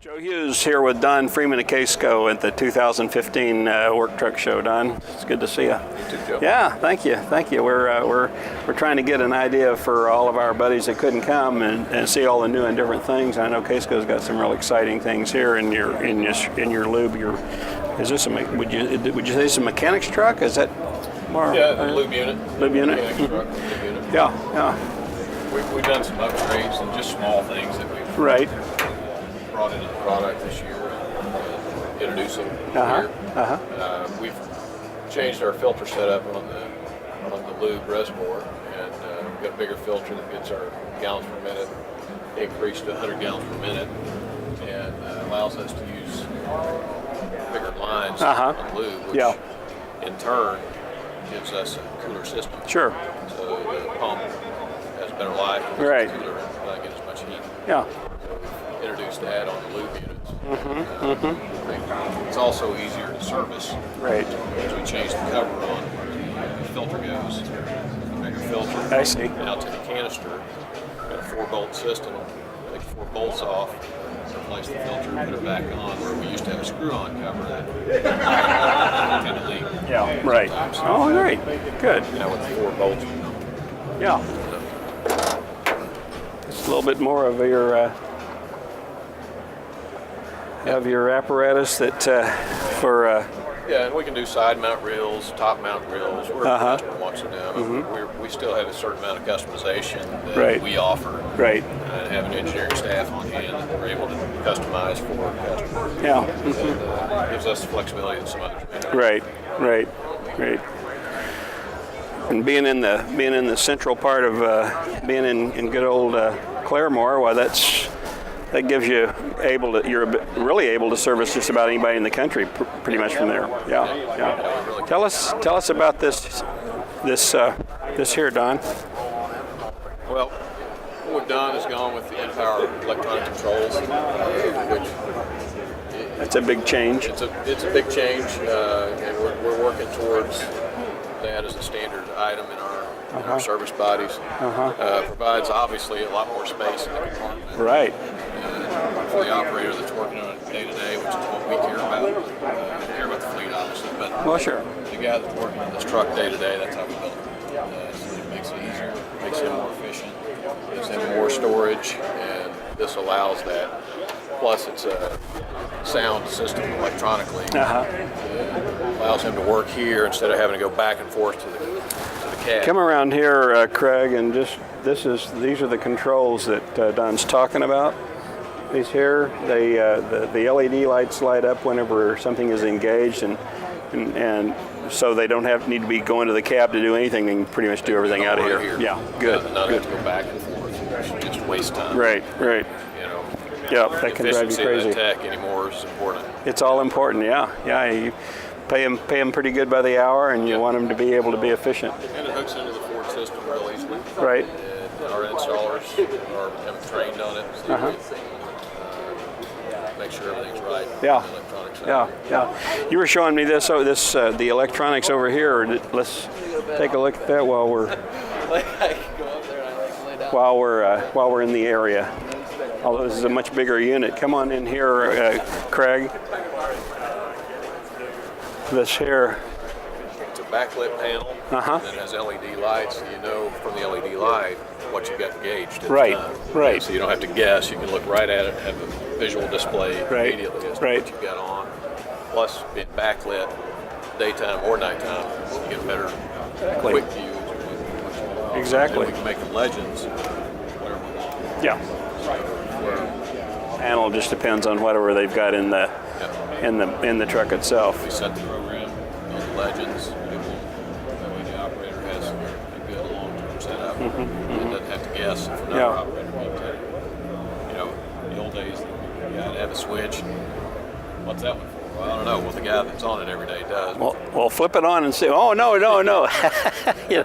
Joe Hughes here with Don Freeman of Caseco at the 2015 Work Truck Show. Don, it's good to see you. You too, Joe. Yeah, thank you. We're trying to get an idea for all of our buddies that couldn't come and see all the new and different things. I know Caseco's got some real exciting things here in your Lube. Is this would you say it's a mechanic's truck? Is that more? Yeah, Lube unit. Lube unit. Mechanics truck, Lube unit. Yeah. We've done some upgrades and just small things that we've brought into the product this year and introduced them here. We've changed our filter setup on the Lube reservoir, and we've got a bigger filter that gets our gallons per minute increased to 100 gallons per minute, and allows us to use bigger lines on Lube, which in turn gives us a cooler system. Sure. So the pump has better life, Right. cooler, and not get as much heat. Yeah. Introduced that on the Lube units. It's also easier to service. Right. As we change the cover on where the filter goes, a bigger filter. I see. Out to the canister. Got a 4-bolt system. Take the 4 bolts off, replace the filter, put it back on. Where we used to have a screw-on cover that kind of leak. Yeah. Right. Oh, great. Good. Now with the 4 bolts. Yeah. It's a little bit more of your apparatus that for. Yeah, and we can do side mount reels, top mount reels, wherever the customer wants them down. We still have a certain amount of customization that we offer. Right. And have an engineering staff on hand that we're able to customize for our customers. Yeah. And gives us the flexibility that some others may not. Right. And being in the central part of being in good old Claremore, well, that gives you you're really able to service just about anybody in the country, pretty much from there. Yeah. Tell us about this here, Don. Well, what we've done is gone with the in-power electronic controls, which that's a big change. It's a big change, and we're working towards that as a standard item in our service bodies. Provides obviously a lot more space in the compartment. Right. For the operator that's working on it day to day, which is what we care about. We care about the fleet, obviously, but the guy that's working on this truck day to day, that's how we build it. So it makes it easier, makes it more efficient, gives him more storage, and this allows that. Plus, it's a sound system electronically. Allows him to work here instead of having to go back and forth to the cab. Come around here, Craig, and these are the controls that Don's talking about. These here, the LED lights light up whenever something is engaged, and so they don't need to be going to the cab to do anything. They can pretty much do everything out of here. Yeah, good. Not have to go back and forth. Just waste time. Right. Yeah, that can drive you crazy. Efficiency of the tech anymore is important. It's all important. Yeah. You pay them pretty good by the hour, and you want them to be able to be efficient. And it hooks into the Ford system real easily. Right. And our installers are trained on it. So make sure everything's right. Yeah. On the electronic side. Yeah. You were showing me this. Oh, the electronics over here. Let's take a look at that while we're in the area. Although this is a much bigger unit. Come on in here, Craig. This here. It's a backlit panel that has LED lights, so you know from the LED light what you've got engaged. Right. So you don't have to guess. You can look right at it, have a visual display immediately as to what you've got on. Plus, being backlit, daytime or nighttime, you get a better quick view. Exactly. And we can make the legends whatever we want. Yeah. Panel just depends on whatever they've got in the truck itself. We set the program on the legends. That way the operator has a good long-term setup. And doesn't have to guess if another operator can tell you. The old days, you had to have a switch. What's that one for? Well, I don't know. Well, the guy that's on it every day does. Well, flip it on and see. Oh, no. You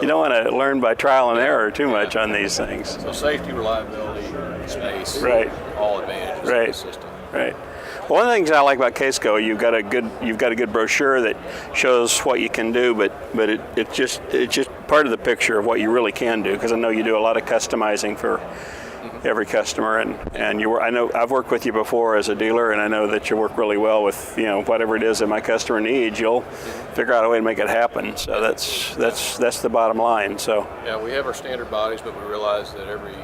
don't want to learn by trial and error too much on these things. So safety, reliability, space, all advantages of the system. Right. Well, one of the things I like about Caseco, you've got a good brochure that shows what you can do, but it's just part of the picture of what you really can do, because I know you do a lot of customizing for every customer, and I know I've worked with you before as a dealer, and I know that you work really well with whatever it is that my customer needs. You'll figure out a way to make it happen. So that's the bottom line. So yeah, we have our standard bodies, but we realize that every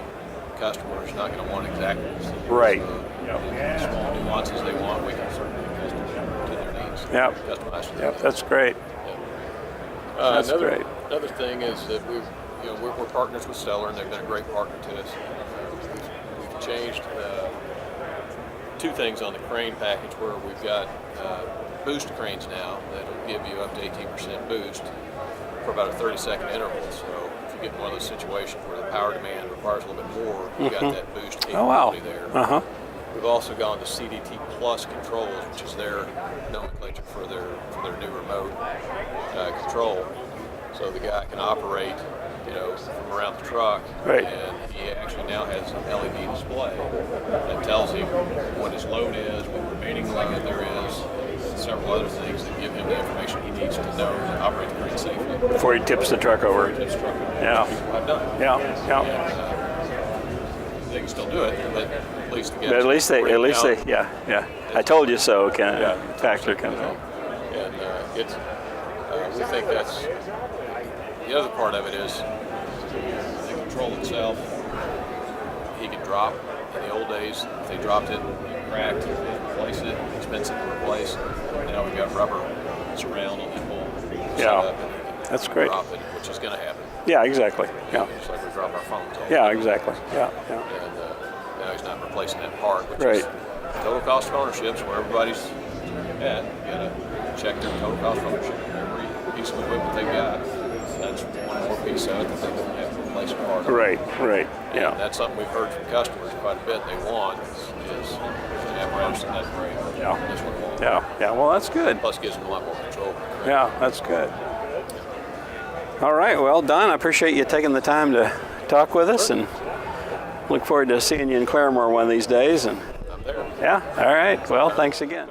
customer is not going to want exactly the same. Right. The small nuances they want, we can certainly customize to their needs. Yep. Customize to Yep. That's great. That's great. Another thing is that we're partners with Stellar, and they've been a great partner to us. We've changed two things on the crane package, where we've got boost cranes now that will give you up to 18% boost for about a 30-second interval. So if you get in one of those situations where the power demand requires a little bit more, you've got that boost capability there. We've also gone to CDT Plus controls, which is their nomenclature for their new remote control. So the guy can operate, from around the truck, right. And he actually now has an LED display that tells him what his load is, what remaining load there is, and several other things that give him the information he needs to know to operate the crane safely. Before he tips the truck over. Yeah. I've done. Yeah. And, they can still do it, but at least the guys. But at least they, yeah. I told you so. Factor comes in. And we think that's. The other part of it is the control itself. He can drop. In the old days, if they dropped it, cracked, replace it, expensive to replace. Now we've got rubber surround on that whole setup. That's great. Drop it, which is going to happen. Yeah, exactly. Yeah. Just like we drop our phones. Yeah, exactly. Yeah. And now he's not replacing that part, which right. is total cost of ownership. So where everybody's at, you got to check their total cost of ownership. Every piece of equipment they've got. That's one more piece of it that they don't have to replace a part of. Right. Yeah. And that's something we've heard from customers quite a bit. They want is an apparatus that doesn't break. Yeah. This one won't. Yeah. Well, that's good. Plus, gives them a lot more control. Yeah, that's good. All right. Well, Don, I appreciate you taking the time to talk with us, and look forward to seeing you in Claremore one of these days. And I'm there. yeah. All right. Well, thanks again.